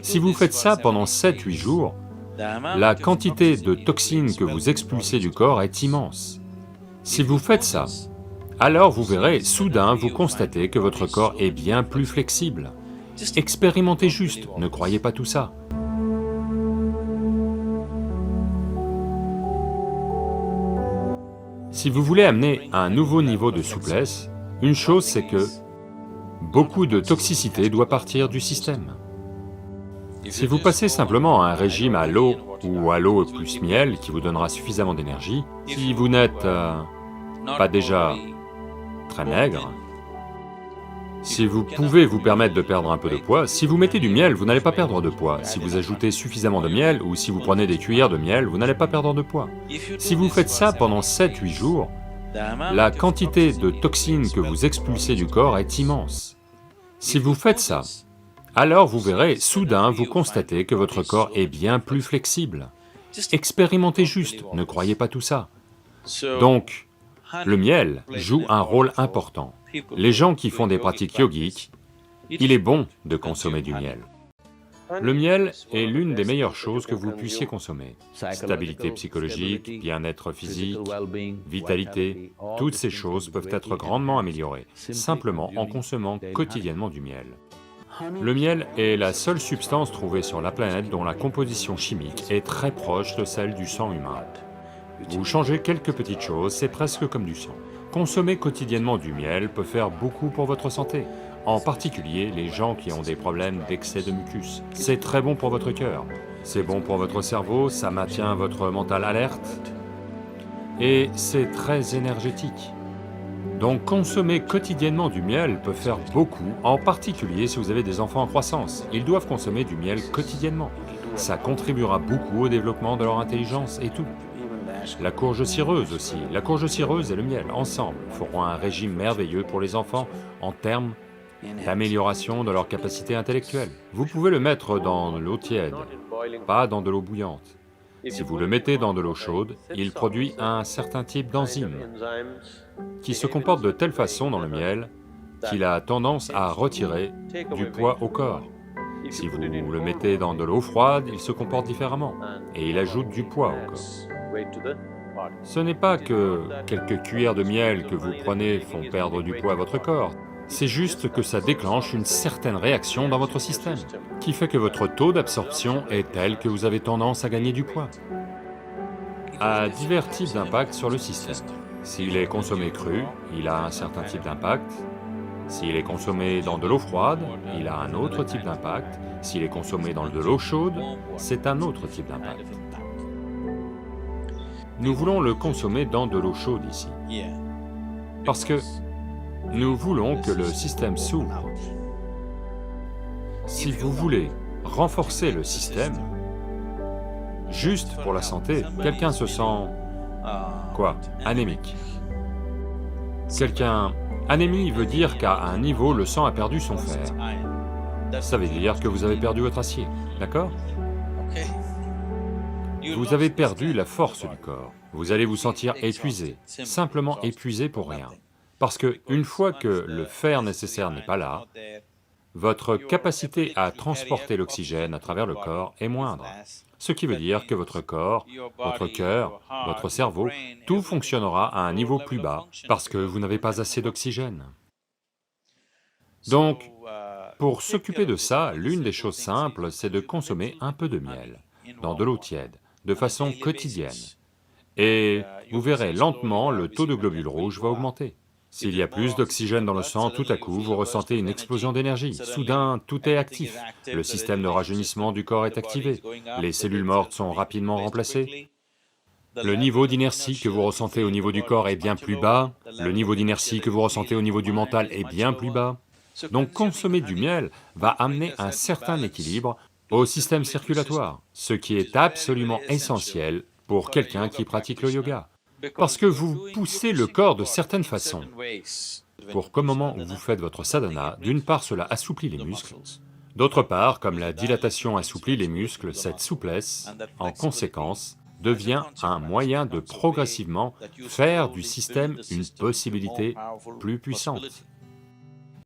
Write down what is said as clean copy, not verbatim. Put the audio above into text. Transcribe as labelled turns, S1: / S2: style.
S1: Si vous faites ça pendant 7-8 jours, la quantité de toxines que vous expulsez du corps est immense. Si vous faites ça, alors vous verrez, soudain vous constatez que votre corps est bien plus flexible. Expérimentez juste, ne croyez pas tout ça. Si vous voulez amener un nouveau niveau de souplesse, une chose c'est que beaucoup de toxicité doit partir du système. Si vous passez simplement à un régime à l'eau ou à l'eau plus miel qui vous donnera suffisamment d'énergie, si vous n'êtes pas déjà très maigre, si vous pouvez vous permettre de perdre un peu de poids, si vous mettez du miel, vous n'allez pas perdre de poids. Si vous ajoutez suffisamment de miel ou si vous prenez des cuillères de miel, vous n'allez pas perdre de poids. Si vous faites ça pendant 7-8 jours, la quantité de toxines que vous expulsez du corps est immense. Si vous faites ça, alors vous verrez, soudain vous constatez que votre corps est bien plus flexible. Expérimentez juste, ne croyez pas tout ça. Donc, le miel joue un rôle important. Les gens qui font des pratiques yogiques, il est bon de consommer du miel. Le miel est l'une des meilleures choses que vous puissiez consommer. Stabilité psychologique, bien-être physique, vitalité, toutes ces choses peuvent être grandement améliorées, simplement en consommant quotidiennement du miel. Le miel est la seule substance trouvée sur la planète dont la composition chimique est très proche de celle du sang humain. Vous changez quelques petites choses, c'est presque comme du sang. Consommer quotidiennement du miel peut faire beaucoup pour votre santé, en particulier les gens qui ont des problèmes d'excès de mucus. C'est très bon pour votre cœur, c'est bon pour votre cerveau, ça maintient votre mental alerte, et c'est très énergétique. Donc consommer quotidiennement du miel peut faire beaucoup, en particulier si vous avez des enfants en croissance. Ils doivent consommer du miel quotidiennement. Ça contribuera beaucoup au développement de leur intelligence et tout. La courge cireuse aussi, la courge cireuse et le miel, ensemble, feront un régime merveilleux pour les enfants en termes d'amélioration de leur capacité intellectuelle. Vous pouvez le mettre dans l'eau tiède, pas dans de l'eau bouillante. Si vous le mettez dans de l'eau chaude, il produit un certain type d'enzyme qui se comporte de telle façon dans le miel qu'il a tendance à retirer du poids au corps. Si vous le mettez dans de l'eau froide, il se comporte différemment et il ajoute du poids au corps. Ce n'est pas que quelques cuillères de miel que vous prenez font perdre du poids à votre corps, c'est juste que ça déclenche une certaine réaction dans votre système, qui fait que votre taux d'absorption est tel que vous avez tendance à gagner du poids. A divers types d'impact sur le système. S'il est consommé cru, il a un certain type d'impact. S'il est consommé dans de l'eau froide, il a un autre type d'impact. S'il est consommé dans de l'eau chaude, c'est un autre type d'impact. Nous voulons le consommer dans de l'eau chaude ici, parce que nous voulons que le système s'ouvre. Si vous voulez renforcer le système, juste pour la santé, quelqu'un se sent, quoi, anémique. Anémie veut dire qu'à un niveau, le sang a perdu son fer. Ça veut dire que vous avez perdu votre acier, d'accord? Vous avez perdu la force du corps. Vous allez vous sentir épuisé, simplement épuisé pour rien. Parce que une fois que le fer nécessaire n'est pas là, votre capacité à transporter l'oxygène à travers le corps est moindre. Ce qui veut dire que votre corps, votre cœur, votre cerveau, tout fonctionnera à un niveau plus bas parce que vous n'avez pas assez d'oxygène. Donc, pour s'occuper de ça, l'une des choses simples, c'est de consommer un peu de miel dans de l'eau tiède, de façon quotidienne. Et vous verrez, lentement, le taux de globules rouges va augmenter. S'il y a plus d'oxygène dans le sang, tout à coup, vous ressentez une explosion d'énergie. Soudain, tout est actif. Le système de rajeunissement du corps est activé. Les cellules mortes sont rapidement remplacées. Le niveau d'inertie que vous ressentez au niveau du corps est bien plus bas. Le niveau d'inertie que vous ressentez au niveau du mental est bien plus bas. Donc consommer du miel va amener un certain équilibre au système circulatoire, ce qui est absolument essentiel pour quelqu'un qui pratique le yoga. Parce que vous poussez le corps de certaines façons. Pour qu'au moment où vous faites votre sadhana, d'une part cela assouplit les muscles, d'autre part, comme la dilatation assouplit les muscles, cette souplesse, en conséquence, devient un moyen de progressivement faire du système une possibilité plus puissante.